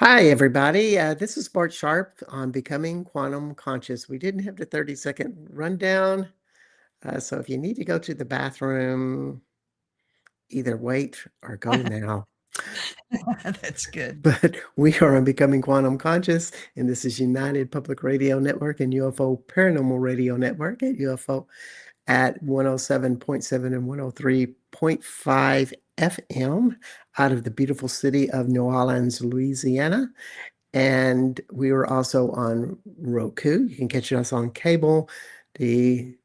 Hi, everybody. This is Bart Sharp on Becoming Quantum Conscious. We didn't have the 30-second rundown, so if you need to go to the bathroom, either wait or go now. That's good. But we are on Becoming Quantum Conscious, and this is United Public Radio Network and UFO Paranormal Radio Network at UFO at 107.7 and 103.5 FM out of the beautiful city of New Orleans, Louisiana. And we were also on Roku. You can catch us on cable, the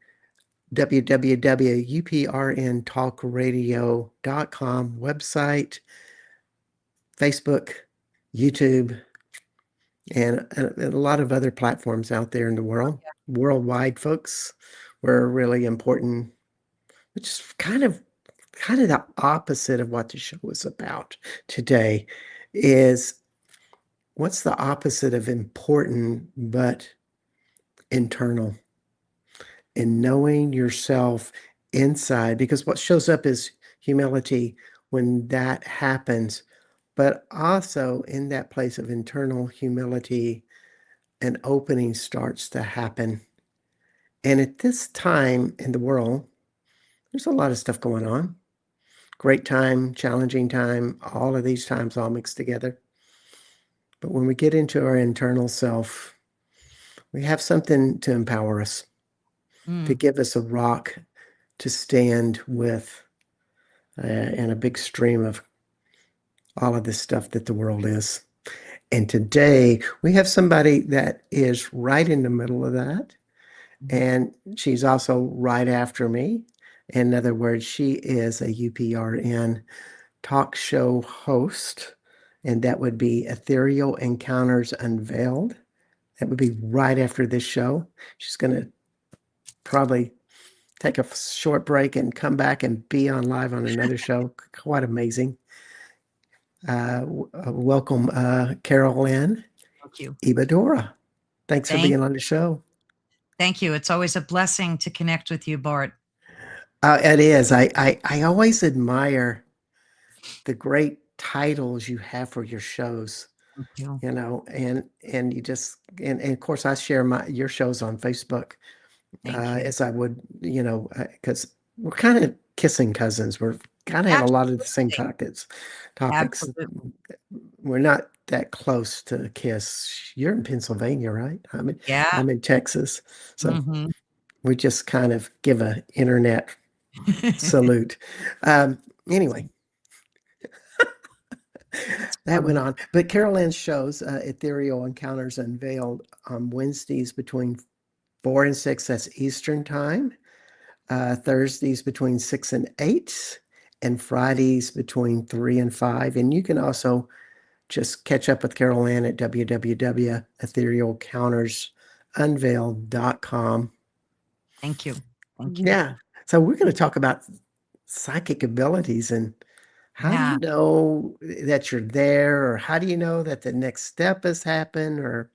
www.uprntalkradio.com website, Facebook, YouTube, and a lot of other platforms out there in the world. Worldwide, folks, we're really important, which is kind of the opposite of what the show is about today. Is what's the opposite of important but internal? And knowing yourself inside, because what shows up is humility when that happens, but also in that place of internal humility, an opening starts to happen. And at this time in the world, there's a lot of stuff going on. Great time, challenging time, all of these times all mixed together. But when we get into our internal self, we have something to empower us, to give us a rock to stand with in a big stream of all of this stuff that the world is. And today we have somebody that is right in the middle of that. And she's also right after me. In other words, she is a UPRN talk show host, and that would be Ethereal Encounters Unveiled. That would be right after this show. She's going to probably take a short break and come back and be on live on another show. Quite amazing. Welcome, Carolann Thank you. Ladarola. Thanks for being on the show. Thank you. It's always a blessing to connect with you, Bart. It is. I always admire the great titles you have for your shows. Thank you. You know, and you just and of course I share your shows on Facebook as I would, because we're kind of kissing cousins. We're kind of have a lot of the same topics. Absolutely. We're not that close to kiss. You're in Pennsylvania, right? Yeah. I'm in Texas, so we just kind of give a internet salute. Anyway. That went on. But Carolann's shows, Ethereal Encounters Unveiled, on Wednesdays between 4 and 6, that's Eastern Time. Thursdays between 6 and 8, and Fridays between 3 and 5. And you can also just catch up with Carolann at www.etherealcountersunveiled.com. Thank you. Thank you. Yeah. So we're going to talk about psychic abilities and how do you know that you're there, or how do you know that the next step has happened, or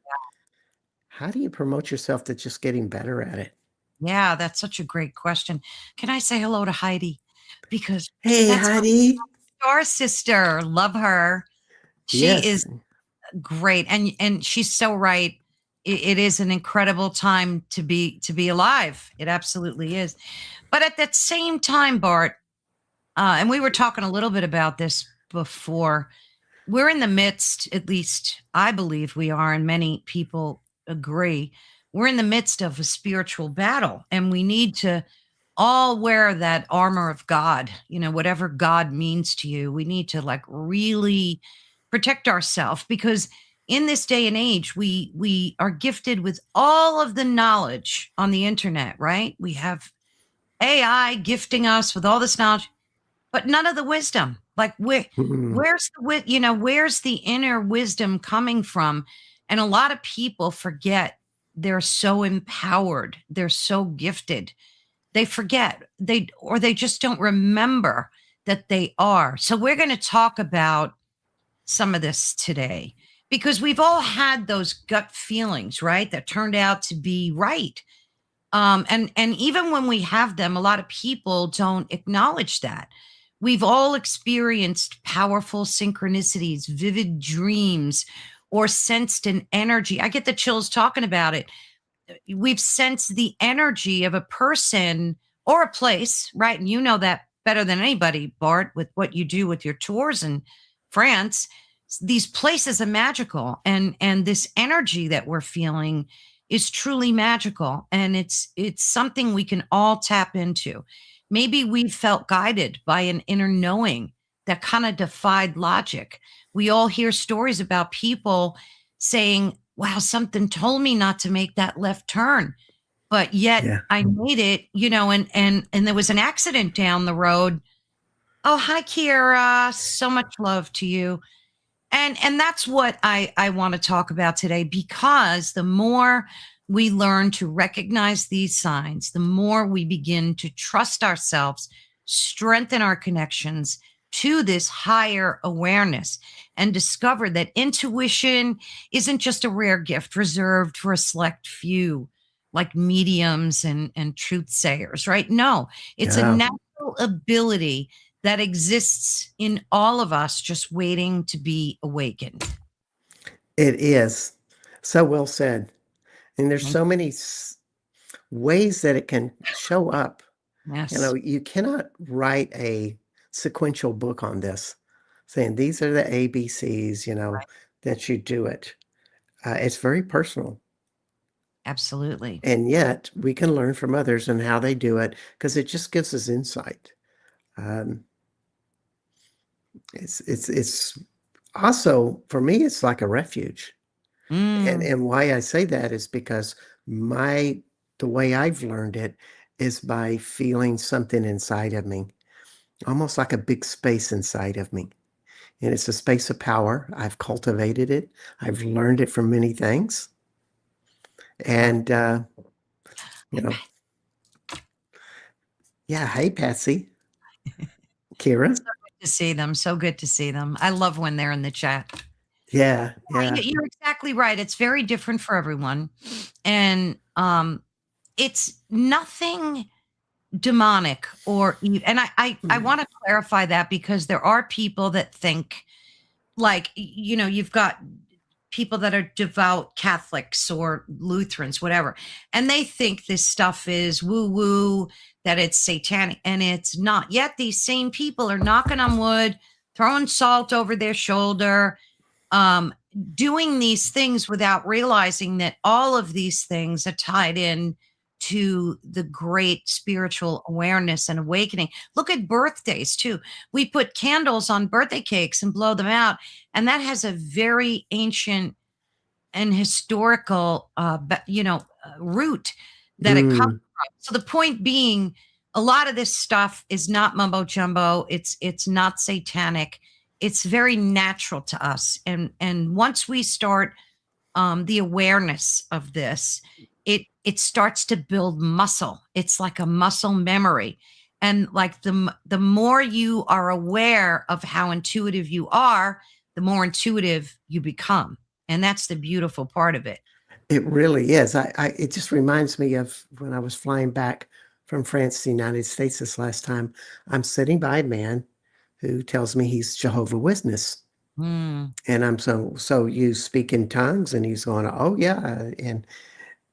how do you promote yourself to just getting better at it? Yeah, that's such a great question. Can I say hello to Heidi? Because hey, that's Heidi, our sister. Love her. She is great, and she's so right. It is an incredible time to be alive. It absolutely is. But at that same time, Bart, and we were talking a little bit about this before, we're in the midst, at least I believe we are, and many people agree, we're in the midst of a spiritual battle, and we need to all wear that armor of God, whatever God means to you. We need to really protect ourselves, because in this day and age, we are gifted with all of the knowledge on the internet, right? We have AI gifting us with all this knowledge, but none of the wisdom. Where's the inner wisdom coming from? And a lot of people forget they're so empowered, they're so gifted. They forget, they just don't remember that they are. So we're going to talk about some of this today, because we've all had those gut feelings, right? That turned out to be right. And even when we have them, a lot of people don't acknowledge that. We've all experienced powerful synchronicities, vivid dreams, or sensed an energy. I get the chills talking about it. We've sensed the energy of a person or a place, right? And you know that better than anybody, Bart, with what you do with your tours in France. These places are magical, and this energy that we're feeling is truly magical, and it's something we can all tap into. Maybe we felt guided by an inner knowing that kind of defied logic. We all hear stories about people saying, wow, something told me not to make that left turn, but yet Yeah. I made it, and there was an accident down the road. Oh, hi, Kira. So much love to you. And that's what I want to talk about today, because the more we learn to recognize these signs, the more we begin to trust ourselves, strengthen our connections to this higher awareness, and discover that intuition isn't just a rare gift reserved for a select few, like mediums and truth sayers, right? No, it's a Yeah. natural ability that exists in all of us, just waiting to be awakened. It is. So well said. And there's Thank so many ways that it can show up. you. Yes. You cannot write a sequential book on this saying these are the ABCs, Right. that you do it. It's very personal. Absolutely. And yet we can learn from others and how they do it because it just gives us insight. Um, it's also, for me, it's like a refuge. And Mm, and why I say that is because the way I've learned it is by feeling something inside of me, almost like a big space inside of me. And it's a space of power. I've cultivated it. I've learned it from many things. wow. And you know, yeah, hey Patsy, Kira. So good to see them. So good to see them. I love when they're in the chat. Yeah, Yeah, yeah. you're exactly right. It's very different for everyone. And it's nothing demonic and I Mm, want to clarify that, because there are people that think, like, you've got people that are devout Catholics or Lutherans, whatever, and they think this stuff is woo woo, that it's satanic, and it's not. Yet these same people are knocking on wood, throwing salt over their shoulder, um, doing these things without realizing that all of these things are tied in to the great spiritual awareness and awakening. Look at birthdays too. We put candles on birthday cakes and blow them out, and that has a very ancient and historical, root that it comes mm, from. So the point being, a lot of this stuff is not mumbo jumbo. It's not satanic. It's very natural to us, and once we start the awareness of this, it starts to build muscle. It's like a muscle memory, and like the more you are aware of how intuitive you are, the more intuitive you become, and that's the beautiful part of it. it really is. It just reminds me of when I was flying back from France to the United States this last time. I'm sitting by a man who tells me he's Jehovah Witness. Mm, And I'm so you speak in tongues, and he's going, oh yeah.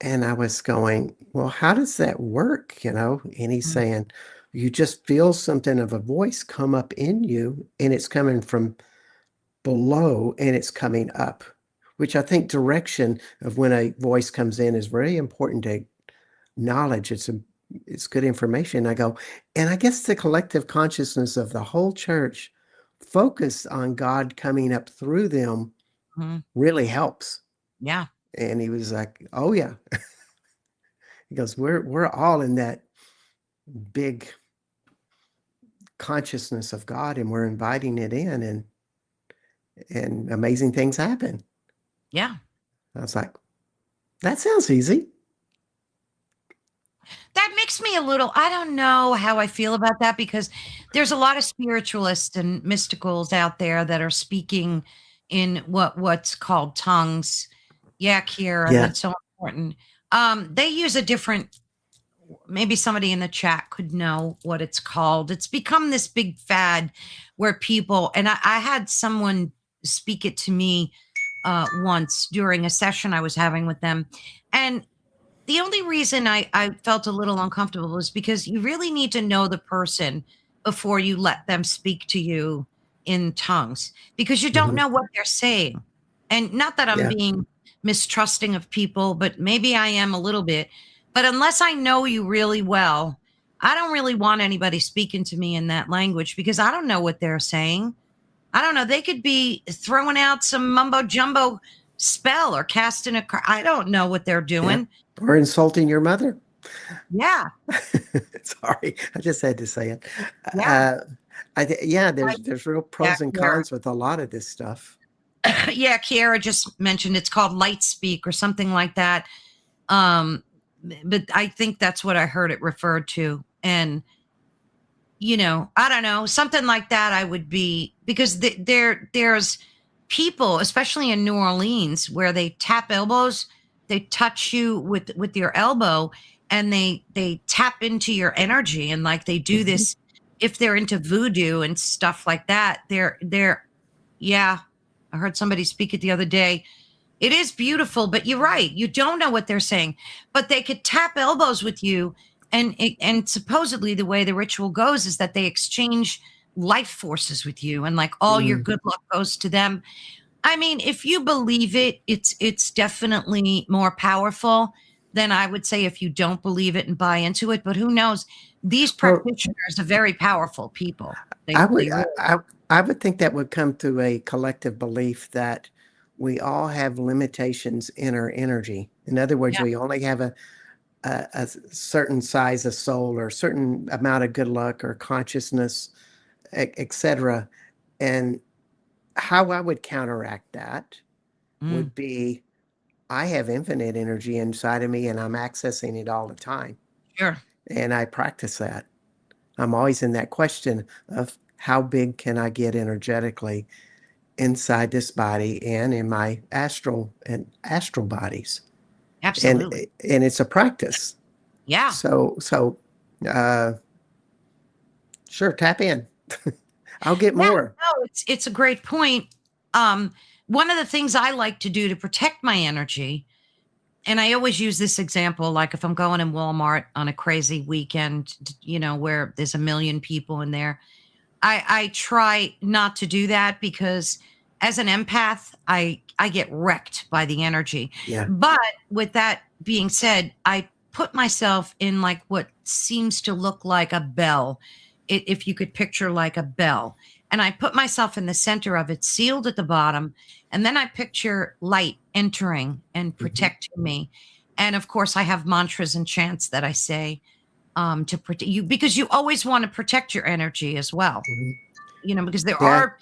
And I was going, well, how does that work? And he's mm, saying, you just feel something of a voice come up in you, and it's coming from below and it's coming up, which I think direction of when a voice comes in is very important to knowledge. It's good information. I go, and I guess the collective consciousness of the whole church focused on God coming up through them mm. really helps. Yeah, And he was like, oh yeah. He goes, we're all in that big consciousness of God, and we're inviting it in, and amazing things happen. yeah. I was like, that sounds easy. That makes me a little, I don't know how I feel about that, because there's a lot of spiritualists and mysticals out there that are speaking in what's called tongues. Yeah, Kira, Yeah. that's so important. They use a different, maybe somebody in the chat could know what it's called. It's become this big fad where people, and I had someone speak it to me once during a session I was having with them. And the only reason I felt a little uncomfortable was because you really need to know the person before you let them speak to you in tongues, because you don't Hmm. know what they're saying. And not that I'm Yeah. being mistrusting of people, but maybe I am a little bit. But unless I know you really well, I don't really want anybody speaking to me in that language because I don't know what they're saying. I don't know. They could be throwing out some mumbo jumbo spell or casting a card. I don't know what they're Yeah. doing. Or insulting your mother. Yeah, Sorry, I just had to say it. yeah, Yeah, I, there's real yeah, pros and Kiara. cons with a lot of this stuff. Yeah, Kiara just mentioned it's called light speak or something like that. Um, but I think that's what I heard it referred to. And I don't know, something like that. I would be because there's people, especially in New Orleans, where they tap elbows, they touch you with your elbow, and they tap into your energy, and like they do Mhm. this if they're into voodoo and stuff like that. They're yeah. I heard somebody speak it the other day. It is beautiful, but you're right. You don't know what they're saying, but they could tap elbows with you, and supposedly the way the ritual goes is that they exchange life forces with you, and like all your Mm. good luck goes to them. I mean, if you believe it, it's definitely more powerful than I would say if you don't believe it and buy into it. But who knows? These Well, practitioners are very powerful people. I They would really I would think that would come through a collective belief that we all have limitations in our energy. In other words, yeah, we only have a certain size of soul or a certain amount of good luck or consciousness, etc. And how I would counteract that mm, would be I have infinite energy inside of me and I'm accessing it all the time. sure, And I practice that. I'm always in that question of how big can I get energetically inside this body and in my astral bodies. And absolutely, and it's a practice. yeah. So uh sure, tap in. I'll get Yeah, more. no, it's a great point. Um, One of the things I like to do to protect my energy, and I always use this example, like if I'm going in Walmart on a crazy weekend, where there's a million people in there, I try not to do that because as an empath, I get wrecked by the energy. Yeah. But with that being said, I put myself in like what seems to look like a bell, if you could picture like a bell. And I put myself in the center of it, sealed at the bottom, and then I picture light entering and Hmm. protecting me. And of course, I have mantras and chants that I say to protect you, because you always want to protect your energy as well, Hmm. because there Yeah. are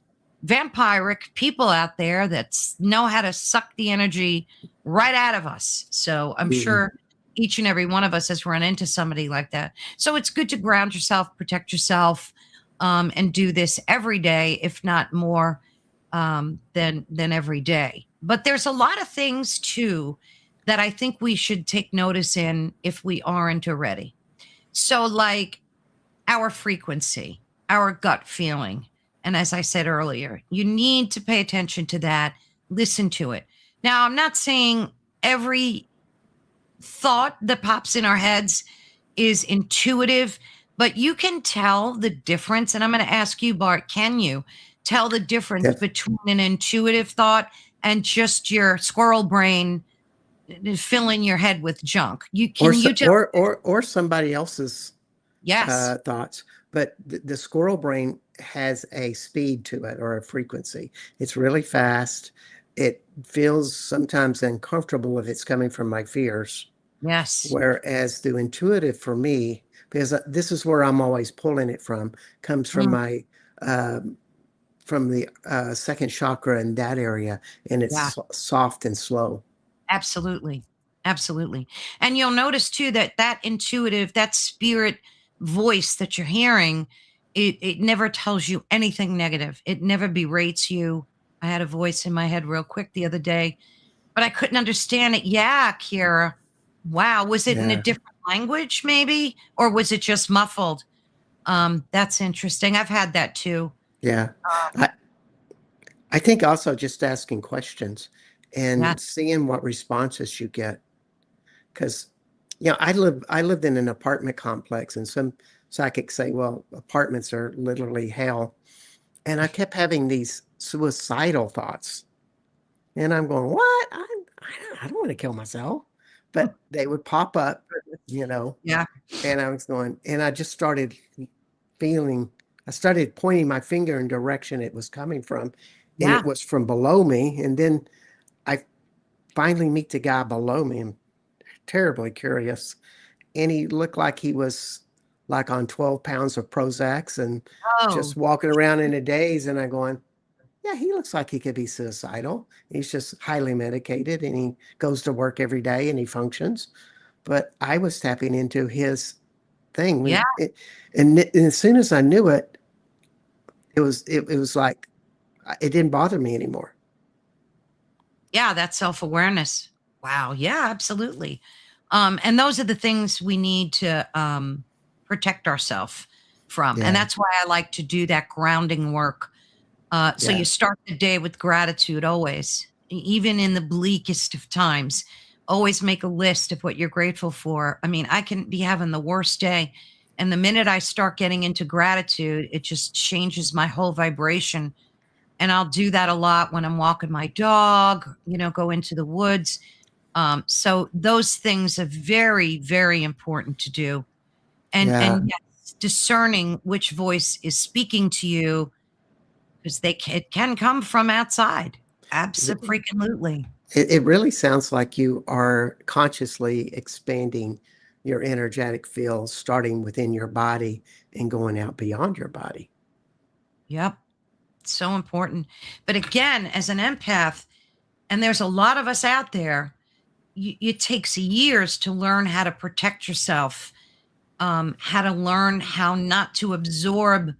vampiric people out there that know how to suck the energy right out of us. So I'm Hmm. sure each and every one of us has run into somebody like that. So it's good to ground yourself, protect yourself, and do this every day, if not more than every day. But there's a lot of things too that I think we should take notice in if we aren't already. So, like our frequency, our gut feeling. And as I said earlier, you need to pay attention to that, listen to it. Now, I'm not saying every thought that pops in our heads is intuitive, but you can tell the difference. And I'm going to ask you, Bart, can you tell the difference Def- between an intuitive thought and just your squirrel brain filling your head with junk? or Can you tell? or somebody else's Yes. thoughts. But the squirrel brain has a speed to it or a frequency. It's really fast. It feels sometimes uncomfortable if it's coming from my fears. Yes. Whereas the intuitive for me, because this is where I'm always pulling it from, comes from Mm, my from the second chakra in that area, and it's yeah. soft and slow. Absolutely. Absolutely. And you'll notice too that that intuitive, that spirit voice that you're hearing, it never tells you anything negative. It never berates you. I had a voice in my head real quick the other day, but I couldn't understand it. Yeah, Kira. Wow. Was it in a Yeah, different language, maybe? Or was it just muffled? That's interesting. I've had that too. yeah. I I think also just asking questions. Yeah. and seeing what responses you get. Because, I lived in an apartment complex, and some psychics say, well, apartments are literally hell. And I kept having these suicidal thoughts. And I'm going, what? I don't want to kill myself. But they would pop up, you know, Yeah. and I was going, and I just started feeling, I started pointing my finger in direction it was coming from, and it Yeah. was from below me. And then I finally meet the guy below me. I'm terribly curious. And he looked like he was like on 12 pounds of Prozacs and Oh, just walking around in a daze. And I'm going, yeah, he looks like he could be suicidal. He's just highly medicated and he goes to work every day and he functions. But I was tapping into his thing yeah. and as soon as I knew it, it was like it didn't bother me anymore. Yeah. That self awareness. Wow. Yeah, absolutely. And those are the things we need to protect ourselves from. And Yeah, that's why I like to do that grounding work. So yeah, you start the day with gratitude always, even in the bleakest of times. Always make a list of what you're grateful for. I mean, I can be having the worst day. And the minute I start getting into gratitude, it just changes my whole vibration. And I'll do that a lot when I'm walking my dog, go into the woods. So those things are very, very important to do. yeah. And yes, discerning which voice is speaking to you because it can come from outside. Absolutely. It really sounds like you are consciously expanding your energetic field, starting within your body and going out beyond your body. Yep. So important. But again, as an empath, and there's a lot of us out there, it takes years to learn how to protect yourself, how to learn how not to absorb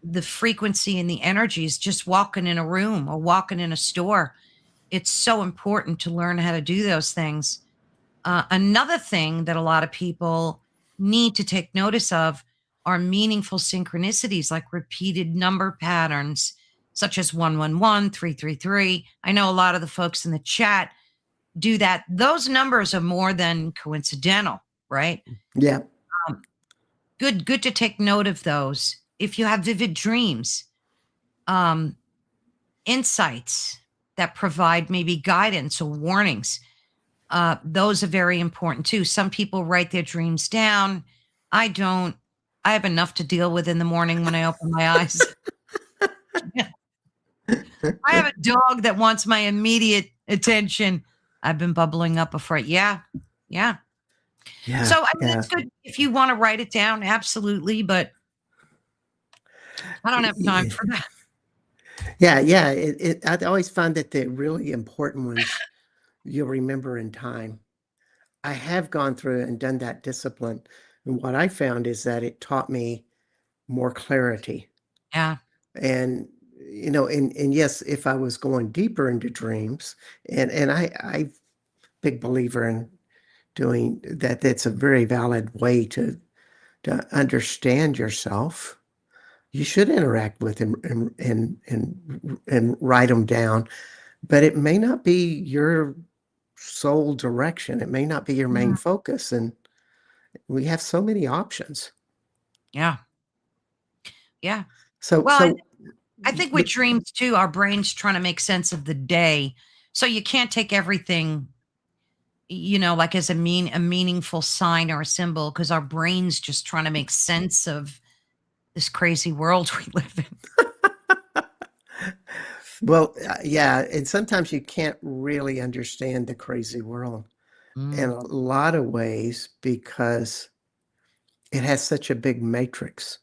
the frequency and the energies just walking in a room or walking in a store. It's so important to learn how to do those things. Another thing that a lot of people need to take notice of are meaningful synchronicities like repeated number patterns, such as 111, 333. I know a lot of the folks in the chat do that. Those numbers are more than coincidental, right? Yeah. Um, good to take note of those. If you have vivid dreams, um, insights that provide maybe guidance or warnings, those are very important too. Some people write their dreams down. I don't. I have enough to deal with in the morning when I open my eyes. I have a dog that wants my immediate attention. I've been bubbling up before. Yeah. Yeah. Yeah, So, I mean, yeah. it's good if you want to write it down, absolutely, but I don't have time for that. Yeah, yeah. I always find that the really important ones you'll remember in time. I have gone through and done that discipline. And what I found is that it taught me more clarity. Yeah. And, and yes, if I was going deeper into dreams, and I big believer in doing that, that's a very valid way to understand yourself. You should interact with and write them down, but it may not be your sole direction. It may not be your main Mm, focus, and we have so many options. yeah. Yeah. So, Well, and so, I think with but dreams too, our brain's trying to make sense of the day. So you can't take everything, like as a meaningful sign or a symbol, because our brain's just trying to make sense of this crazy world we live in. well, yeah, and sometimes you can't really understand the crazy world in Mm, a lot of ways because it has such a big matrix.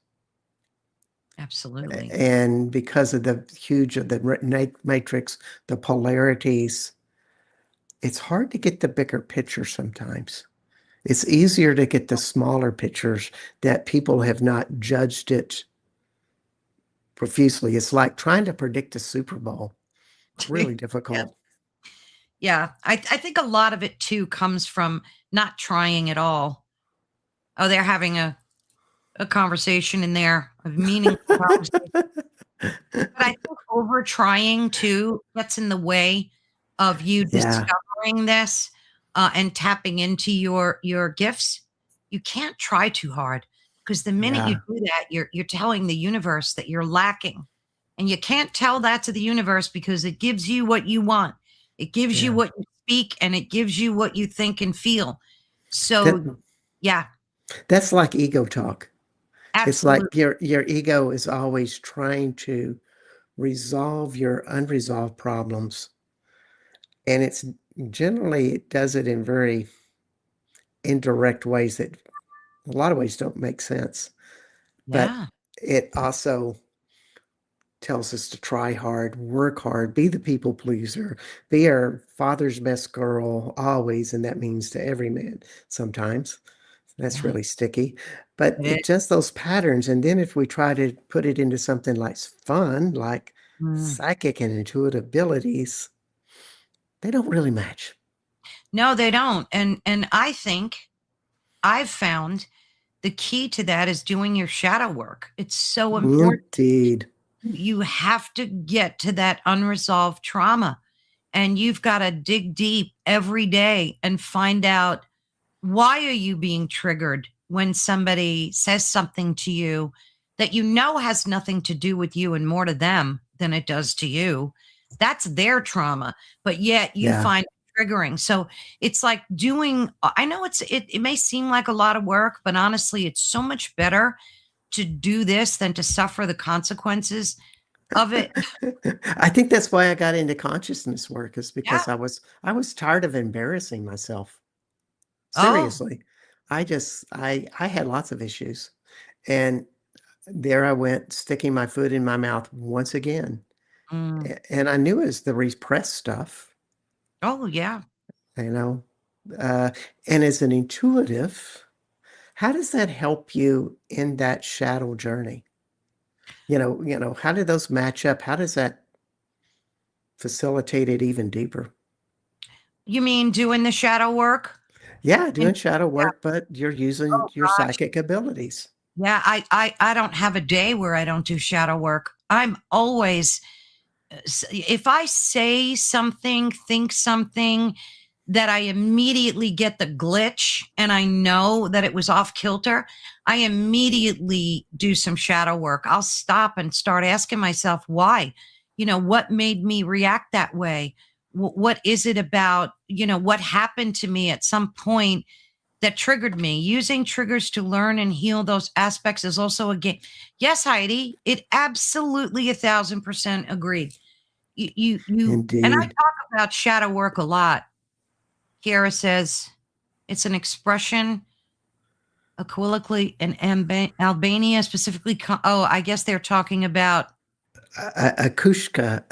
absolutely. And because of the huge of the matrix, the polarities, it's hard to get the bigger picture sometimes. It's easier to get the smaller pictures that people have not judged it profusely. It's like trying to predict a Super Bowl. Really Yeah. difficult. Yeah. I think a lot of it too comes from not trying at all. Oh, they're having a conversation in there, a meaningful conversation. But I think over trying too gets in the way. of you Yeah. discovering this and tapping into your gifts, you can't try too hard, because the minute you Yeah. do that, you're telling the universe that you're lacking, and you can't tell that to the universe because it gives you what you want. It gives you Yeah. what you speak, and it gives you what you think and feel. That So, yeah, that's like ego talk. It's absolutely. like your ego is always trying to resolve your unresolved problems. And it's generally it does it in very indirect ways that a lot of ways don't make sense. But Yeah. it also tells us to try hard, work hard, be the people pleaser, be our father's best girl always, and that means to every man sometimes. That's Yeah. really sticky. But It is. it just those patterns. And then if we try to put it into something like fun, like Mm. psychic and intuitive abilities, they don't really match. No, they don't. And I think I've found the key to that is doing your shadow work. It's so important. Indeed. You have to get to that unresolved trauma, and you've got to dig deep every day and find out, why are you being triggered when somebody says something to you that you know has nothing to do with you and more to them than it does to you? That's their trauma, but yet you Yeah. find it triggering. So it's like doing, I know it may seem like a lot of work, but honestly, it's so much better to do this than to suffer the consequences of it. I think that's why I got into consciousness work is Yeah. because I was tired of embarrassing myself. Oh. Seriously. I had lots of issues. And there I went sticking my foot in my mouth once again. Mm. And I knew it was the repressed stuff, Oh, yeah. you know. Uh, and as an intuitive, how does that help you in that shadow journey? How do those match up? How does that facilitate it even deeper? You mean doing the shadow work? Yeah, And doing shadow yeah. work, but you're using Oh your gosh. psychic abilities. Yeah, I don't have a day where I don't do shadow work. I'm always, if I say something, think something that I immediately get the glitch and I know that it was off kilter, I immediately do some shadow work. I'll stop and start asking myself why. What made me react that way? What is it about, what happened to me at some point that triggered me? Using triggers to learn and heal those aspects is also a game. Yes, Heidi, it absolutely 1,000% agree. And I Indeed. talk about shadow work a lot. Kiara says it's an expression, a colloquially in Albania, specifically. Oh, I guess they're talking about Akushka.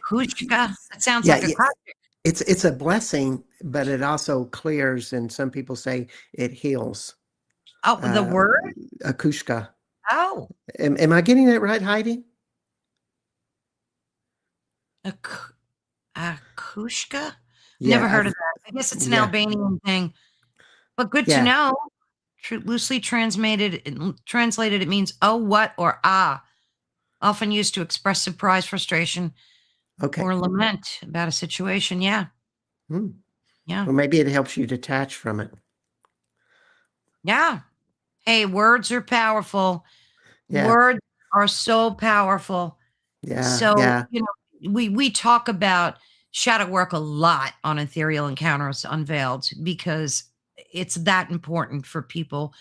kushka. That sounds Yeah, like a project. it's a blessing, but it also clears, and some people say it heals. Oh, the Uh, word. Akushka. Oh, Am I getting that right, Heidi? a, a kushka. Yeah, Never heard of that. I guess it's an yeah, Albanian thing, but good to yeah. know. Loosely translated, it means "oh, what" or "ah," often used to express surprise, frustration, Okay. or lament about a situation. Yeah, Hmm. yeah, Well, maybe it helps you detach from it. yeah. Hey, words are powerful. Yeah, Words are so powerful. yeah, So, yeah. we talk about shadow work a lot on Ethereal Encounters Unveiled because it's that important for people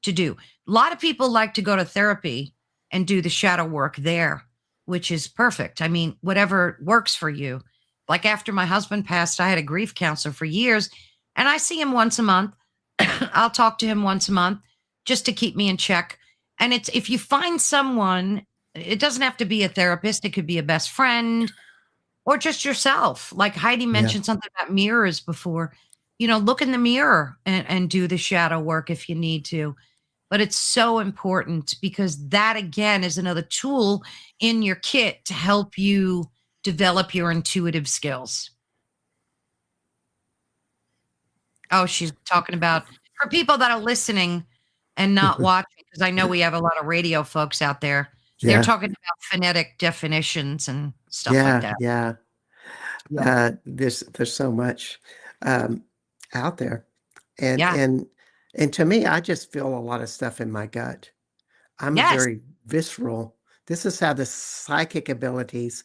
to do. A lot of people like to go to therapy and do the shadow work there, which is perfect. I mean, whatever works for you. Like after my husband passed, I had a grief counselor for years, and I see him once a month. I'll talk to him once a month just to keep me in check. And it's, if you find someone, it doesn't have to be a therapist, it could be a best friend or just yourself. Like Heidi Yeah. mentioned something about mirrors before. Look in the mirror and do the shadow work if you need to. But it's so important because that, again, is another tool in your kit to help you develop your intuitive skills. Oh, she's talking about, for people that are listening and not watching, because I know we have a lot of radio folks out there. They're Yeah, talking about phonetic definitions and stuff like yeah, that. yeah. Yeah. There's so much um, out there, and Yeah. and and to me, I just feel a lot of stuff in my gut. I'm a Yes. very visceral. This is how the psychic abilities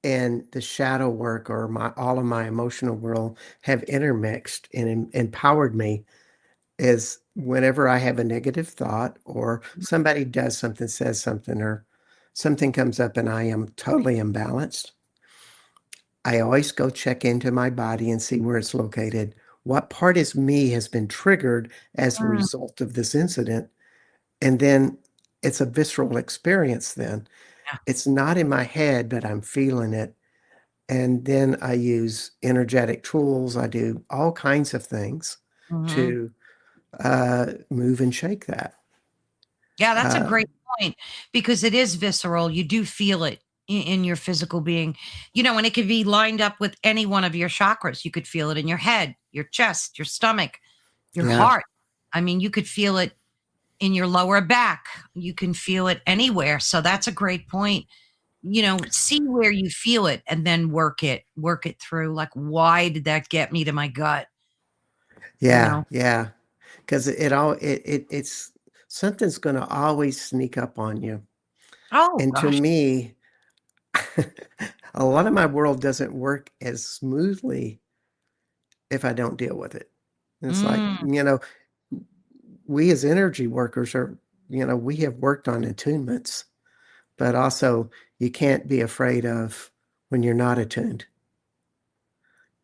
and the shadow work or my all of my emotional world have intermixed and empowered me is whenever I have a negative thought or somebody does something, says something, or something comes up and I am totally imbalanced, I always go check into my body and see where it's located. What part is me has been triggered as a Mm, result of this incident? And then it's a visceral experience then. yeah. It's not in my head, but I'm feeling it. And then I use energetic tools. I do all kinds of things Hmm. to move and shake that. Yeah, that's a Uh, great point because it is visceral. You do feel it in your physical being, and it could be lined up with any one of your chakras. You could feel it in your head, your chest, your stomach, your yeah, heart. I mean, you could feel it in your lower back. You can feel it anywhere. So that's a great point. See where you feel it and then work it through. Like, why did that get me to my gut? You yeah, know? yeah. Because it's something's going to always sneak up on you. Oh And to gosh. me, a lot of my world doesn't work as smoothly if I don't deal with it. It's like, Mm, we as energy workers are, we have worked on attunements, but also you can't be afraid of when you're not attuned.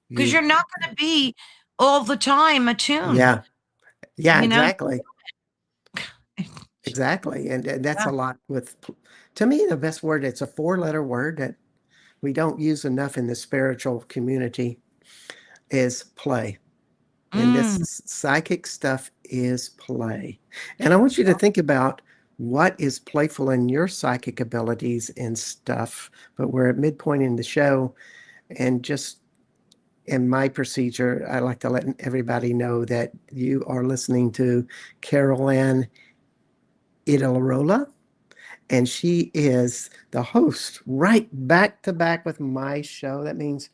because You, you're not going to be all the time attuned. yeah, yeah, You know? exactly. Exactly. And that's Yeah. a lot with, to me, the best word, it's a four-letter word that we don't use enough in the spiritual community is play. And this Mm, psychic stuff is play. And I want you to think about what is playful in your psychic abilities and stuff. But we're at midpoint in the show. And just in my procedure, I like to let everybody know that you are listening to Carolann Ladarola. And she is the host right back to back with my show. That means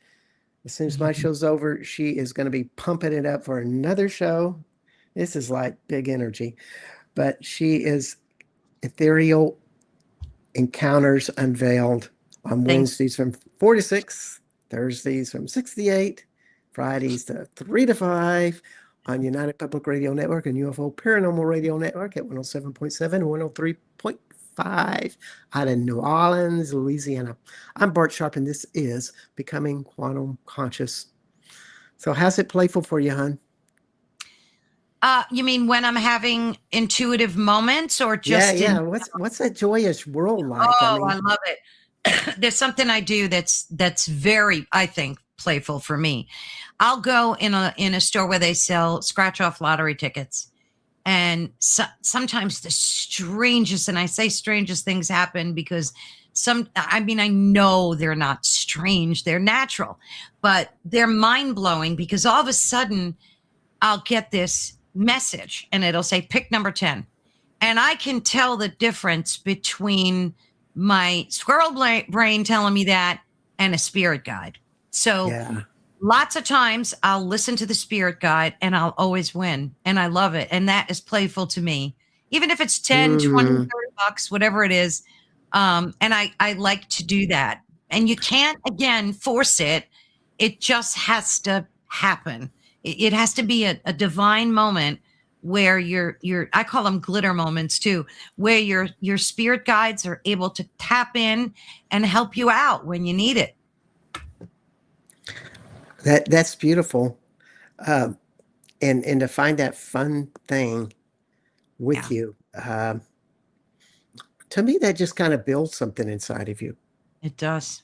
as soon as my show's over, she is going to be pumping it up for another show. This is like big energy, but she is ethereal encounters unveiled on thank Wednesdays from 4 to 6, Thursdays from 6 to 8, Fridays to 3 to 5 on United Public Radio Network and UFO Paranormal Radio Network at 107.7 and 103.5 out of New Orleans, Louisiana. I'm Bart Sharp, and this is Becoming Quantum Conscious. So, how's it playful for you, hon? you mean when I'm having intuitive moments or Yeah, just yeah. in What's that joyous world like? I Oh, I mean, love it. There's something I do that's very, I think, playful for me. I'll go in a store where they sell scratch off lottery tickets. And sometimes the strangest, and I say strangest things happen because I mean, I know they're not strange, they're natural, but they're mind blowing because all of a sudden I'll get this message and it'll say pick number 10. And I can tell the difference between my squirrel brain telling me that and a spirit guide. So yeah. lots of times I'll listen to the spirit guide and I'll always win. And I love it. And that is playful to me, even if it's 10, 20, Mm, 30 bucks, whatever it is. And I like to do that. And you can't, again, force it. It just has to happen. It has to be a divine moment where I call them glitter moments too, where your spirit guides are able to tap in and help you out when you need it. that's beautiful. Uh, and to find that fun thing with Yeah, you, to me, that just kind of builds something inside of you. it does.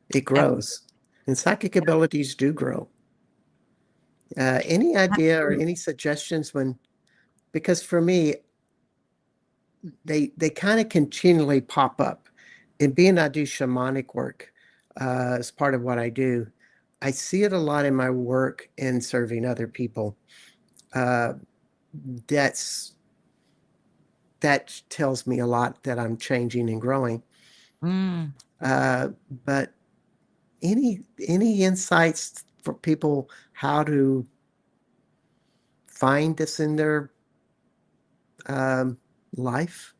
It grows, and psychic abilities do grow. Any idea or any suggestions when? Because for me, they kind of continually pop up. And being I do shamanic work as part of what I do, I see it a lot in my work in serving other people. Uh, that's that tells me a lot that I'm changing and growing. Mm, Uh, but any insights for people how to find this in their um, life?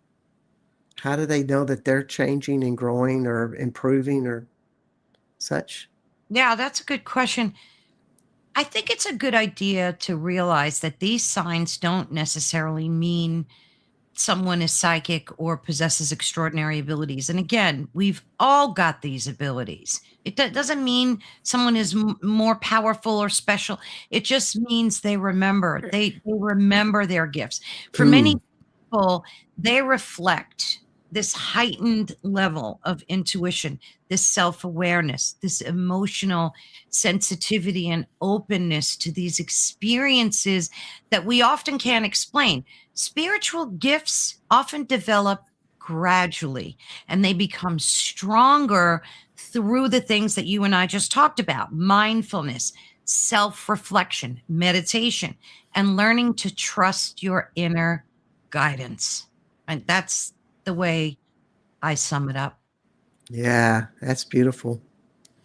How do they know that they're changing and growing or improving or such? Yeah, that's a good question. I think it's a good idea to realize that these signs don't necessarily mean someone is psychic or possesses extraordinary abilities. And again, we've all got these abilities. It doesn't mean someone is more powerful or special. It just means they remember their gifts. For many Mm, people, they reflect this heightened level of intuition, this self awareness, this emotional sensitivity and openness to these experiences that we often can't explain. Spiritual gifts often develop gradually and they become stronger through the things that you and I just talked about: mindfulness, self reflection, meditation, and learning to trust your inner guidance. And that's the way I sum it up. yeah, that's beautiful.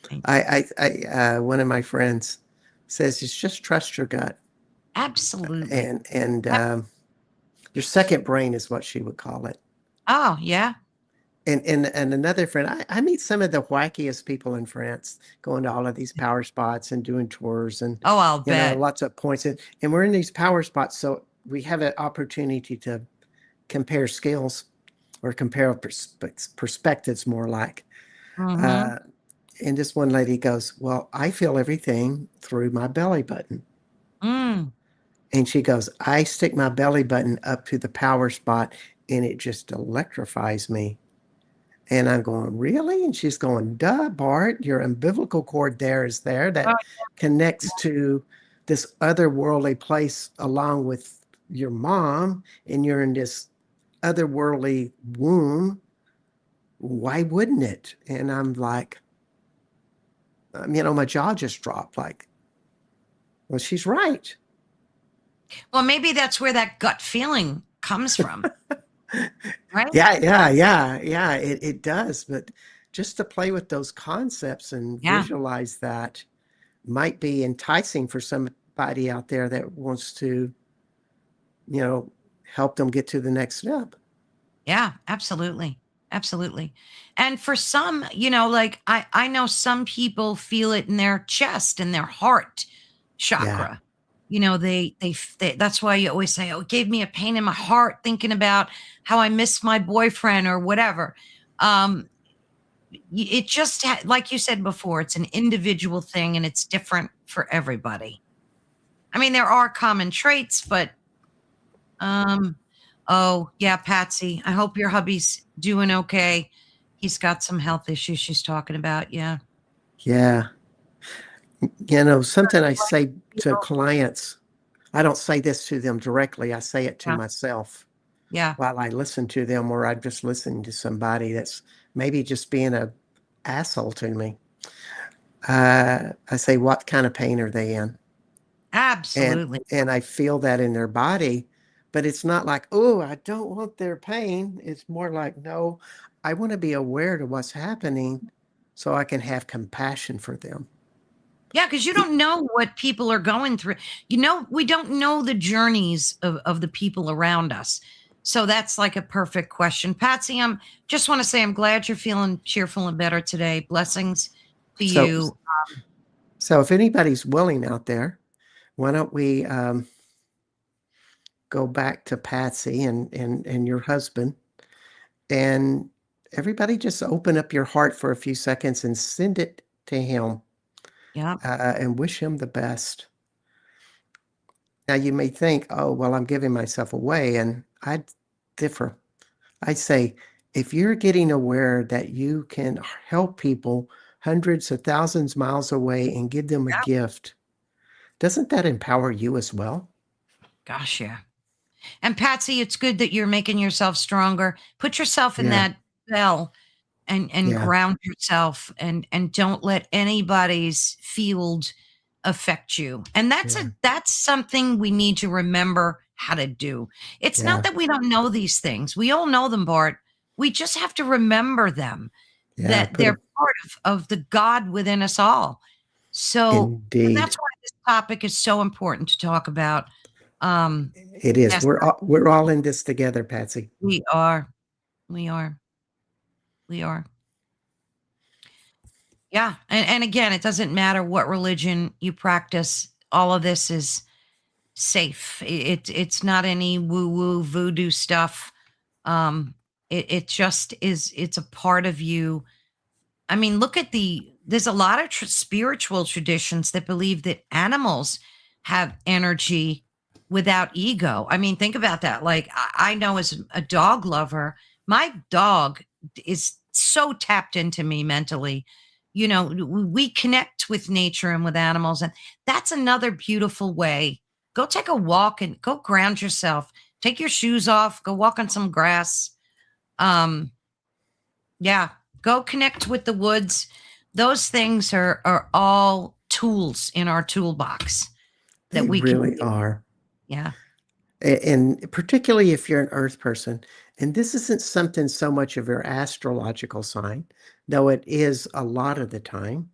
Thank you. One of my friends says, it's just trust your gut. Absolutely. And Ab- your second brain is what she would call it. Oh, yeah. And another friend, I meet some of the wackiest people in France, going to all of these power spots and doing tours and, Oh, I'll you know, bet. lots of points. And we're in these power spots. So we have an opportunity to compare skills or compare perspectives more like. Mm-hmm. Uh, and this one lady goes, well, I feel everything through my belly button. Mm. And she goes, I stick my belly button up to the power spot and it just electrifies me. And I'm going, really? And she's going, duh, Bart, your umbilical cord there is there Oh, that connects to this otherworldly place along with your mom, and you're in this otherworldly womb. Why wouldn't it? And I'm like, you know, my jaw just dropped. Like, well, she's right. well, maybe that's where that gut feeling comes from, right? Yeah. It does. But just to play with those concepts and Yeah. visualize that might be enticing for somebody out there that wants to, you know, help them get to the next step. Yeah, absolutely. Absolutely. And for some, like I know some people feel it in their chest and their heart Yeah. chakra. That's why you always say, "Oh, it gave me a pain in my heart thinking about how I miss my boyfriend or whatever." Um it just like you said before, it's an individual thing and it's different for everybody. I mean, there are common traits, but um, oh, yeah, Patsy. I hope your hubby's doing okay. He's got some health issues she's talking about. Yeah. Yeah. You know, something I say to clients, I don't say this to them directly, I say it to Yeah. myself Yeah. while I listen to them, or I'm just listening to somebody that's maybe just being a asshole to me. I say, what kind of pain are they in? and Absolutely. and I feel that in their body, but it's not like, oh, I don't want their pain. It's more like, no, I want to be aware of what's happening so I can have compassion for them. Yeah, because you Y- don't know what people are going through. We don't know the journeys of the people around us. So that's like a perfect question. Patsy, just want to say I'm glad you're feeling cheerful and better today. Blessings to So, you. so if anybody's willing out there, why don't we go back to Patsy and your husband, and everybody just open up your heart for a few seconds and send it to him, Yeah. and wish him the best. Now you may think, oh, well, I'm giving myself away, and I differ. I say, if you're getting aware that you can help people hundreds of thousands miles away and give them a Yeah. gift, doesn't that empower you as well? Gosh, yeah. And Patsy, it's good that you're making yourself stronger. Put yourself in Yeah, that bell and yeah, ground yourself and don't let anybody's field affect you. And yeah, that's something we need to remember how to do. It's not yeah, that we don't know these things. We all know them, Bart. We just have to remember them, yeah. that they're part of the God within us all. So, and Indeed. that's why this topic is so important to talk about. Um, It is. yes, We're all in this together, Patsy. we are. We are. We are. Yeah. And again, it doesn't matter what religion you practice. All of this is safe. It's not any woo woo voodoo stuff. Um, it just is. It's a part of you. I mean, look at there's a lot of spiritual traditions that believe that animals have energy without ego. I mean, think about that. Like, I know as a dog lover, my dog is so tapped into me mentally. You know, we connect with nature and with animals. And that's another beautiful way. Go take a walk and go ground yourself. Take your shoes off, go walk on some grass. Um, yeah, go connect with the woods. Those things are all tools in our toolbox that They we can really do. are. Yeah. And particularly if you're an earth person, and this isn't something so much of your astrological sign, though it is a lot of the time.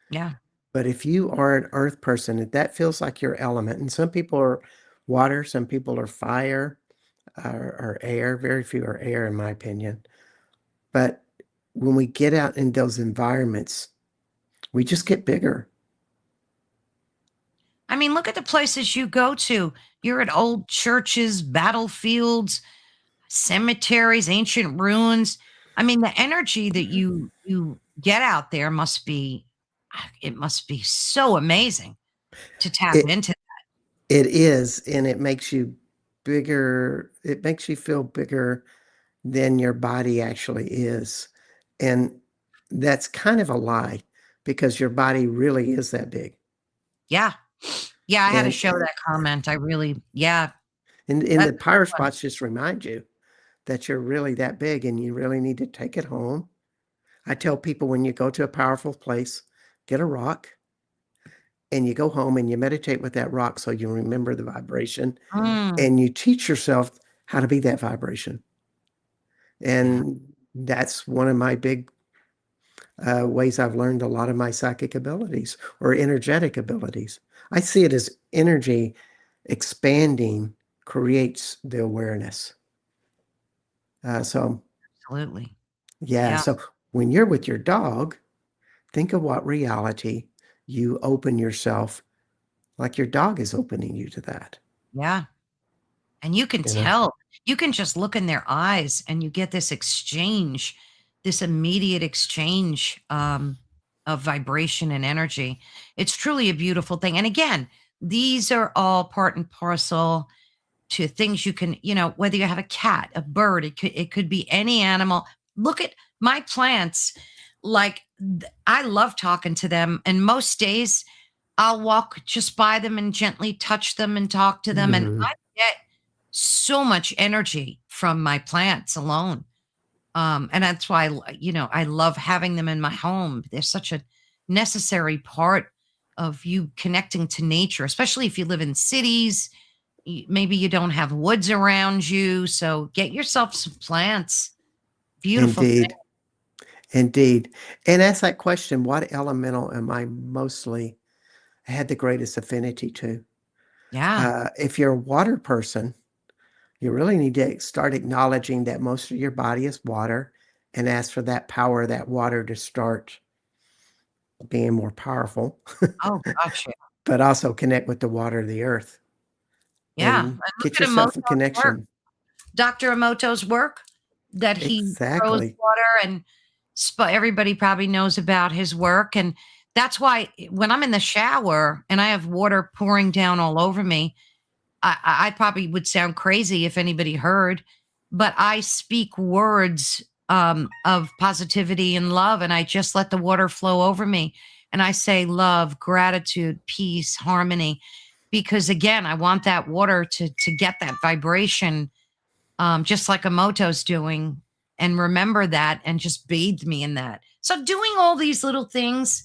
Yeah. But if you are an earth person, that feels like your element. And some people are water, some people are fire, or air. Very few are air, in my opinion. But when we get out in those environments, we just get bigger. I mean, look at the places you go to. You're at old churches, battlefields, cemeteries, ancient ruins. I mean, the energy that you get out there must be it must be so amazing to tap It into. it is, and it makes you bigger. It makes you feel bigger than your body actually is. And that's kind of a lie because your body really is that big. Yeah. Yeah, I had to And show that comment. I really, yeah, and that's the power spots just remind you that you're really that big and you really need to take it home. I tell people when you go to a powerful place, get a rock and you go home and you meditate with that rock so you remember the vibration mm, and you teach yourself how to be that vibration. yeah, And that's one of my big ways I've learned a lot of my psychic abilities or energetic abilities. I see it as energy expanding creates the awareness. So, absolutely. yeah. Yeah, So, when you're with your dog, think of what reality you open yourself like your dog is opening you to that. yeah. And you can You know, tell, you can just look in their eyes and you get this exchange, this immediate exchange of vibration and energy. It's truly a beautiful thing. And again, these are all part and parcel to things you can, you know, whether you have a cat, a bird, it could be any animal. Look at my plants. Like I love talking to them, and most days I'll walk just by them and gently touch them and talk to them, and mhm. I get so much energy from my plants alone. And that's why you know, I love having them in my home. They're such a necessary part of you connecting to nature, especially if you live in cities. Maybe you don't have woods around you, so get yourself some plants. Beautiful thing. Indeed. Indeed. And ask that question, what elemental am I mostly had the greatest affinity to? Yeah. If you're a water person, you really need to start acknowledging that most of your body is water and ask for that power of that water to start being more powerful, Oh gosh, yeah. but also connect with the water of the earth Yeah. And and look get at yourself a Emoto's work. connection. Dr. Emoto's work that he grows Exactly. water and everybody probably knows about his work. And that's why when I'm in the shower and I have water pouring down all over me, I probably would sound crazy if anybody heard, but I speak words of positivity and love, and I just let the water flow over me. And I say love, gratitude, peace, harmony, because again, I want that water to get that vibration, just like Emoto's doing, and remember that, and just bathe me in that. So doing all these little things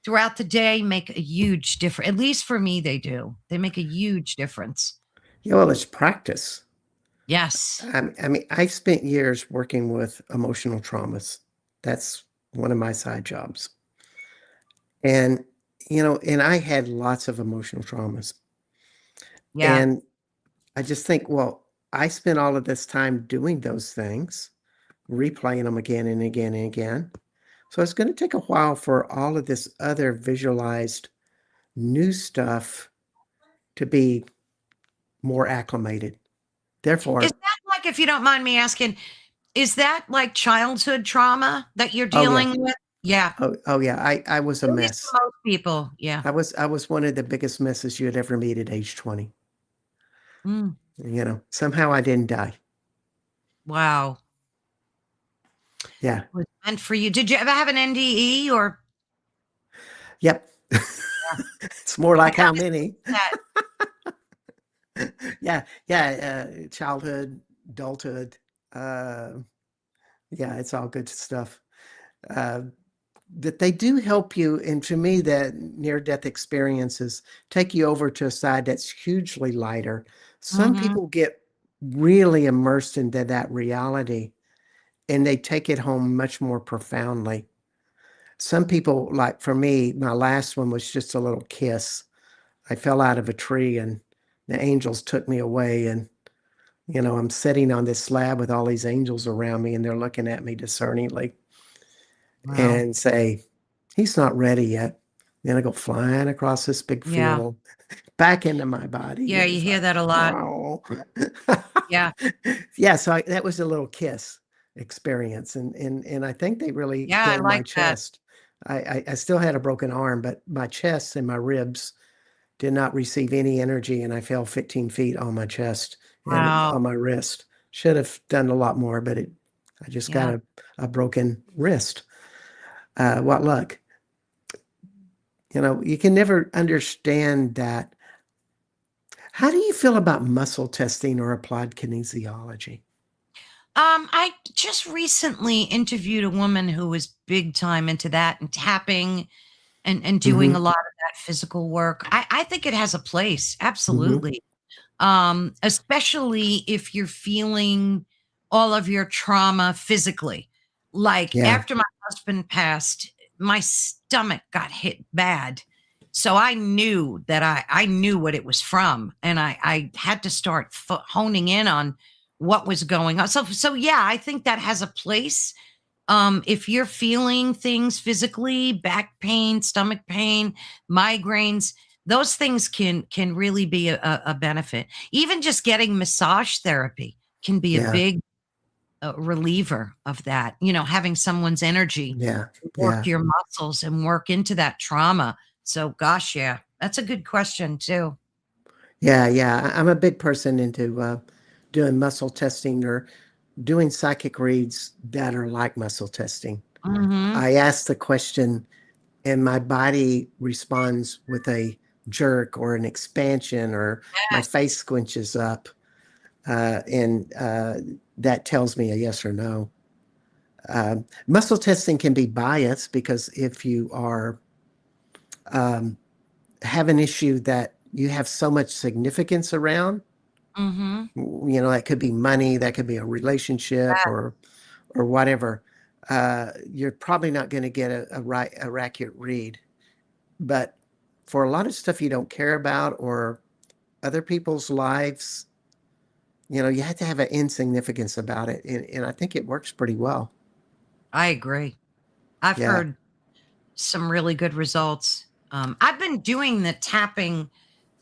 throughout the day make a huge difference. At least for me, they do. They make a huge difference. Yeah, well, it's practice. Yes. I mean, I spent years working with emotional traumas. That's one of my side jobs. And, and I had lots of emotional traumas. Yeah. And I just think, well, I spent all of this time doing those things, replaying them again and again and again. So it's going to take a while for all of this other visualized new stuff to be more acclimated. Is Therefore, that like, if you don't mind me asking, is that like childhood trauma that you're oh yeah, dealing with? Yeah. oh yeah, I was a It is mess. for most people. Yeah. I was one of the biggest messes you'd ever meet at age 20. Mm, Somehow I didn't die. wow. Yeah. Was meant for you. Did you ever have an NDE or? Yep. Yeah. It's more I like kind how of many. that. Yeah, yeah, childhood, adulthood. Uh, yeah, it's all good stuff. Uh, that they do help you, and to me, that near-death experiences take you over to a side that's hugely lighter. Some Hmm. people get really immersed into that reality, and they take it home much more profoundly. Some people, like for me, my last one was just a little kiss. I fell out of a tree, and the angels took me away, and I'm sitting on this slab with all these angels around me, and they're looking at me discerningly Wow. and say, he's not ready yet. Then I go flying across this big Yeah. field back into my body. Yeah. And You it's hear like, that a lot. oh. Yeah. Yeah, so that was a little kiss experience. And I think they really Yeah. I healed my like that. chest. I still had a broken arm, but my chest and my ribs did not receive any energy, and I fell 15 feet on my chest and Wow. on my wrist. Should have done a lot more, but I just got Yeah. a broken wrist. What luck. You can never understand that. How do you feel about muscle testing or applied kinesiology? I just recently interviewed a woman who was big time into that and tapping and doing a Hmm. lot of that physical work. I think it has a place, Hmm. absolutely. Especially if you're feeling all of your trauma physically. Like Yeah, after my husband passed, my stomach got hit bad. So I knew that I knew what it was from, and I had to start honing in on what was going on. So yeah, I think that has a place. If you're feeling things physically, back pain, stomach pain, migraines, those things can really be a benefit. Even just getting massage therapy can be a yeah, big reliever of that. Having someone's energy yeah, work yeah, your muscles and work into that trauma. So, gosh, yeah, that's a good question too. yeah, yeah. I'm a big person into doing muscle testing or doing psychic reads that are like muscle testing. Hmm. I ask the question, and my body responds with a jerk or an expansion, or my Yes, face squinches up, and that tells me a yes or no. Muscle testing can be biased because if you are um, have an issue that you have so much significance around, hmm that could be money, that could be a relationship, or whatever. You're probably not going to get a accurate read. But for a lot of stuff you don't care about or other people's lives, you have to have an insignificance about it. And I think it works pretty well. I agree. I've Yeah. heard some really good results. I've been doing the tapping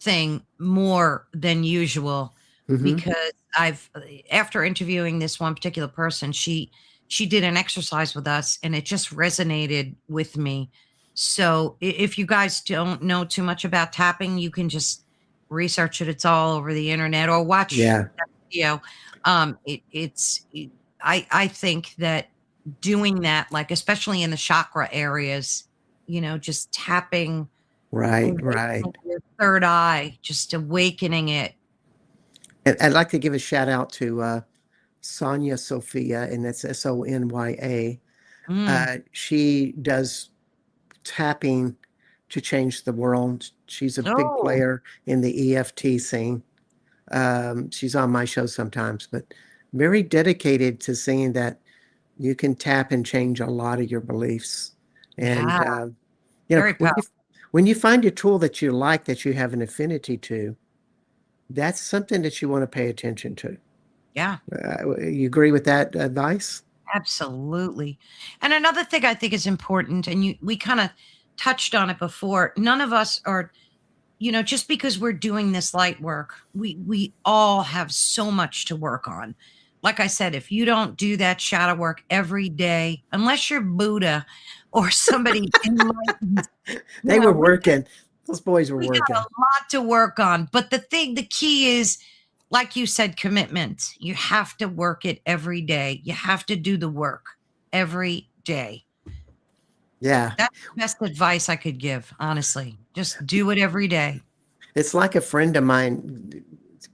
thing more than usual Hmm. because I've after interviewing this one particular person, she did an exercise with us and it just resonated with me. So if you guys don't know too much about tapping, you can just research it. It's all over the internet or watch Yeah. that video. I think that doing that, like especially in the chakra areas, just tapping, Right. awakening Right. your third eye, just awakening it. And I'd like to give a shout out to Sonia Sophia, and that's Sonya. Mm. She does tapping to change the world. She's a big Oh, player in the EFT scene. She's on my show sometimes, but very dedicated to seeing that you can tap and change a lot of your beliefs. And Yeah, very powerful. when you find a tool that you like, that you have an affinity to, that's something that you want to pay attention to. Yeah. You agree with that advice? Absolutely. And another thing I think is important, and we kind of touched on it before. None of us are, just because we're doing this light work, we all have so much to work on. Like I said, if you don't do that shadow work every day, unless you're Buddha or somebody enlightened, They were we working. Those boys were we got a working. lot to work on. But the key is, like you said, commitment. You have to work it every day. You have to do the work every day. Yeah. That's the best advice I could give, honestly. Just do it every day. It's like a friend of mine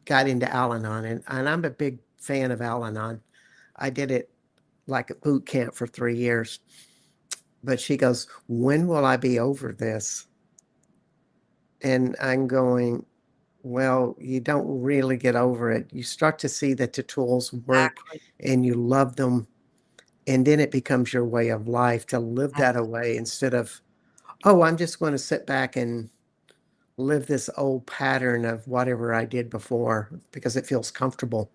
got into Al-Anon, and I'm a big fan of Al-Anon. I did it like a boot camp for 3 years. But she goes, when will I be over this? And I'm going, well, you don't really get over it. You start to see that the tools work Exactly. and you love them. And then it becomes your way of life to live that That's- away instead of, oh, I'm just going to sit back and live this old pattern of whatever I did before because it feels comfortable.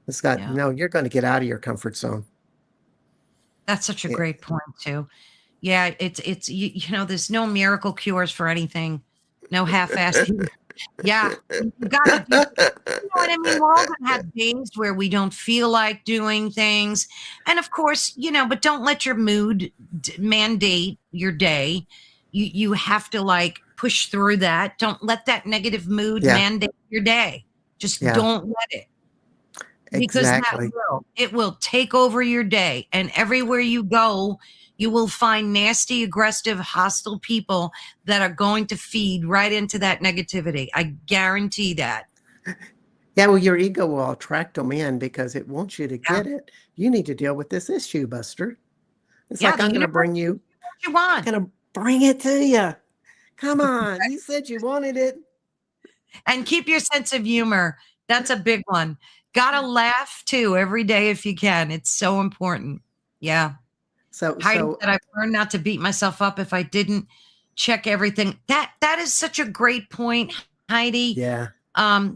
It's got, Yeah. no, you're going to get out of your comfort zone. That's such a It, great point too. Yeah, it's there's no miracle cures for anything. No half-assed. Yeah, you got to do. You know what I mean? We're all going to have days where we don't feel like doing things. And of course, but don't let your mood mandate your day. You have to like push through that. Don't let that negative mood yeah, mandate your day. Just yeah, don't let it, because exactly. it will take over your day. And everywhere you go, you will find nasty, aggressive, hostile people that are going to feed right into that negativity. I guarantee that. Yeah, well, your ego will attract them in because it wants you to Yeah. get it. You need to deal with this issue, Buster. It's Yeah, like, the I'm going to universe bring you, gives you what you want. I'm going to bring it to you. Come on. You said you wanted it. And keep your sense of humor. That's a big one. Gotta laugh too every day if you can. It's so important. Yeah. So, Heidi so said, I've learned not to beat myself up if I didn't check everything. That is such a great point, Heidi. yeah,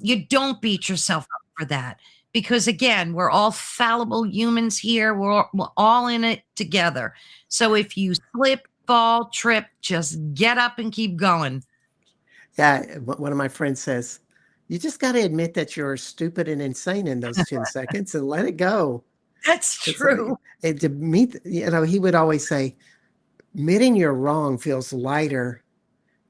You don't beat yourself up for that, because again, we're all fallible humans here. We're all in it together. So if you slip, fall, trip, just get up and keep going. yeah. One of my friends says, you just got to admit that you're stupid and insane in those 10 seconds and let it go. That's It's true. to meet, he would always say, admitting you're wrong feels lighter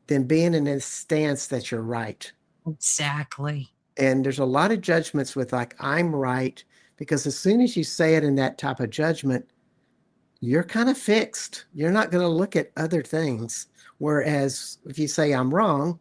than being in a stance that you're right. Exactly. And there's a lot of judgments with like, I'm right, because as soon as you say it in that type of judgment, you're kind of fixed. You're not going to look at other things. Whereas if you say I'm wrong,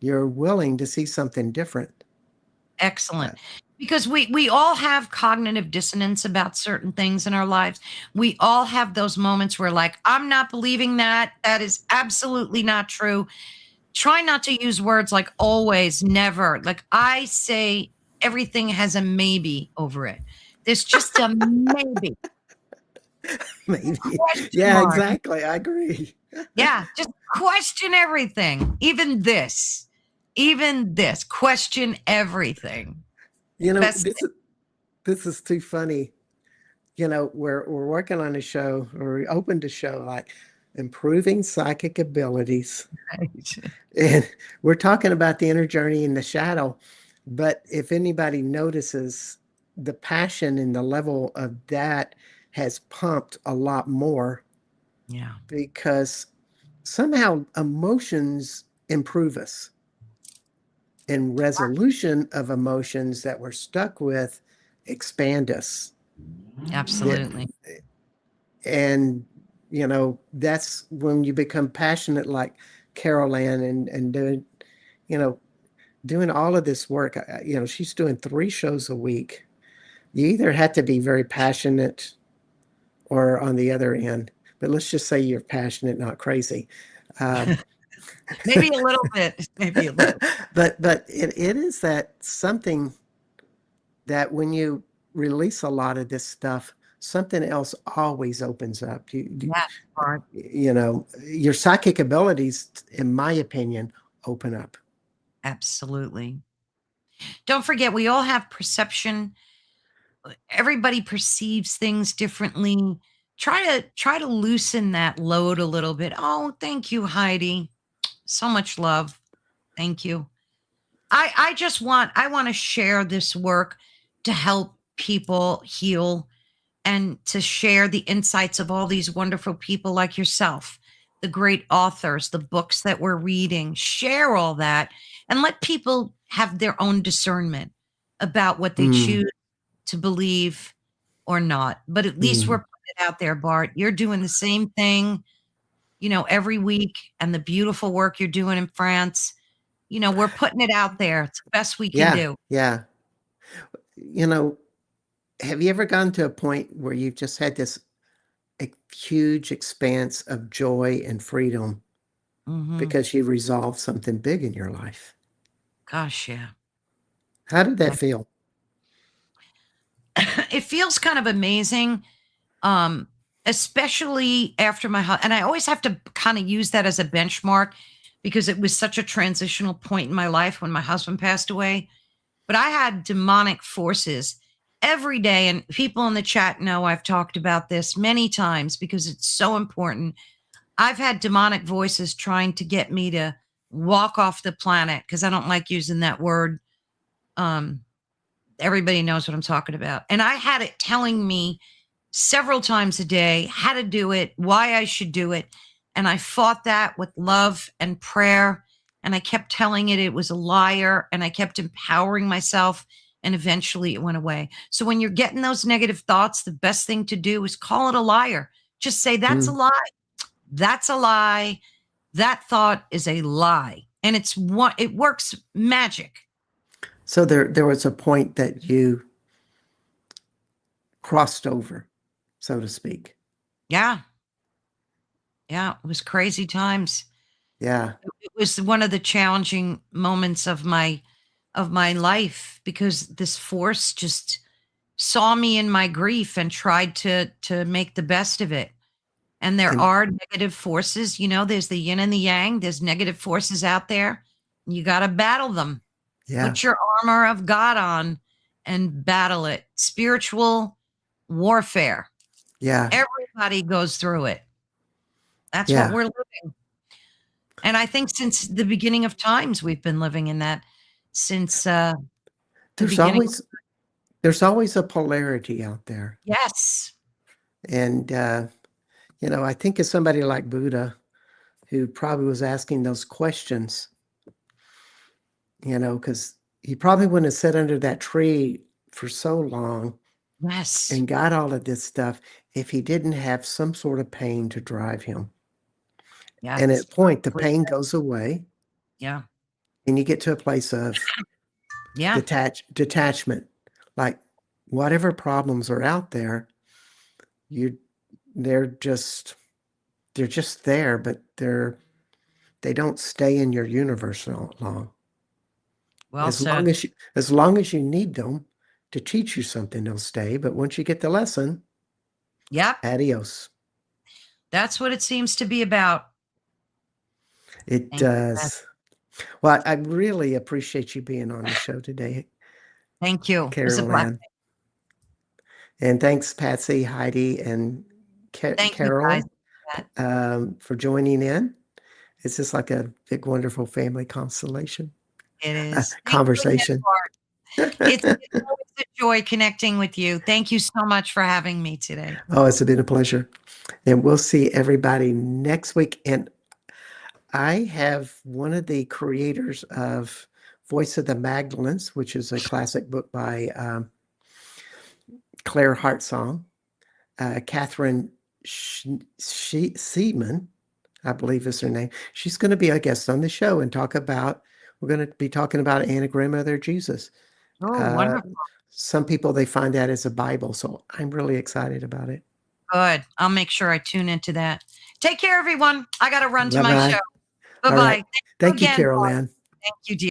you're willing to see something different. Uh, Excellent. Because we all have cognitive dissonance about certain things in our lives. We all have those moments where like, I'm not believing that. That is absolutely not true. Try not to use words like always, never. Like I say, everything has a maybe over it. There's just a maybe. maybe. Question Yeah, mark. exactly. I agree. Yeah, just question everything. Even this. Even this. Question everything. Best This is too funny. We're working on a show, or we opened a show like improving psychic abilities. thing. And we're talking about the inner journey in the shadow. But if anybody notices, the passion and the level of that has pumped a lot more Yeah. because somehow emotions improve us, and resolution of emotions that we're stuck with expand us. That, Absolutely. and that's when you become passionate like Carolann, and doing, you know, doing all of this work. She's doing 3 shows a week. You either have to be very passionate or on the other end, but let's just say you're passionate, not crazy. Um, Maybe a little bit. Maybe a little. but it is that something that when you release a lot of this stuff, something else always opens up. Yes, Bart. Your psychic abilities, in my opinion, open up. Absolutely. Don't forget, we all have perception. Everybody perceives things differently. Try to loosen that load a little bit. Oh, thank you, Heidi. So much love. Thank you. I want to share this work to help people heal and to share the insights of all these wonderful people like yourself, the great authors, the books that we're reading. Share all that and let people have their own discernment about what they Mm, choose to believe or not. But at least we're mm. putting it out there, Bart. You're doing the same thing, every week, and the beautiful work you're doing in France. We're putting it out there. It's the best we can Yeah, do. yeah. You know, have you ever gotten to a point where you've just had this huge expanse of joy and freedom Hmm. because you resolved something big in your life? Gosh, yeah. How did that Yeah. feel? It feels kind of amazing, um, especially after and I always have to kind of use that as a benchmark because it was such a transitional point in my life when my husband passed away. But I had demonic forces every day, and people in the chat know I've talked about this many times because it's so important. I've had demonic voices trying to get me to walk off the planet because I don't like using that word. Um, Everybody knows what I'm talking about. And I had it telling me several times a day how to do it, why I should do it. And I fought that with love and prayer. And I kept telling it was a liar. And I kept empowering myself. And eventually it went away. So when you're getting those negative thoughts, the best thing to do is call it a liar. Just say, that's a Mm. lie. That's a lie. That thought is a lie. And it works magic. So there was a point that you crossed over, so to speak. Yeah. Yeah. It was crazy times. Yeah. It was one of the challenging moments of my life because this force just saw me in my grief and tried to make the best of it. And there And are negative forces, there's the yin and the yang, there's negative forces out there. You got to battle them. yeah, Put your armor of God on and battle it. Spiritual warfare. yeah, Everybody goes through it. That's what yeah. we're living. And I think since the beginning of times, we've been living in that since the There's beginning. always there's always a polarity out there. Yes. And I think of somebody like Buddha who probably was asking those questions, because he probably wouldn't have sat under that tree for so long Yes. and got all of this stuff if he didn't have some sort of pain to drive him. And Yes. at a point, the pain goes away Yeah. and you get to a place of Yeah. detachment. Like whatever problems are out there, you they're just they're just there, but they don't stay in your universe long. Well said. As long as you need them to teach you something, they'll stay. But once you get the lesson, Yep. adios. That's what it seems to be about. It Thank you, Beth. does. Well, I really appreciate you being on the show today, Thank you. It was a blessing. Carolann. And thanks, Patsy, Heidi, and Thank you guys. Carol, for joining in. It's just like a big, wonderful family constellation It is. Thank you again, conversation. Bart. It's always a joy connecting with you. Thank you so much for having me today. Oh, it's been a pleasure. And we'll see everybody next week. And I have one of the creators of Voice of the Magdalens, which is a classic book by Claire Hartsong, Catherine Seaman, I believe is her name. She's going to be a guest on the show and we're going to be talking about Anagram of their Jesus. Oh, Uh, wonderful. some people, they find that as a Bible. So I'm really excited about it. Good. I'll make sure I tune into that. Take care, everyone. I got to run to my Bye-bye. show. All Bye-bye. right. Thank you Thank you, again, Bart. Carolann. Thank you, dear.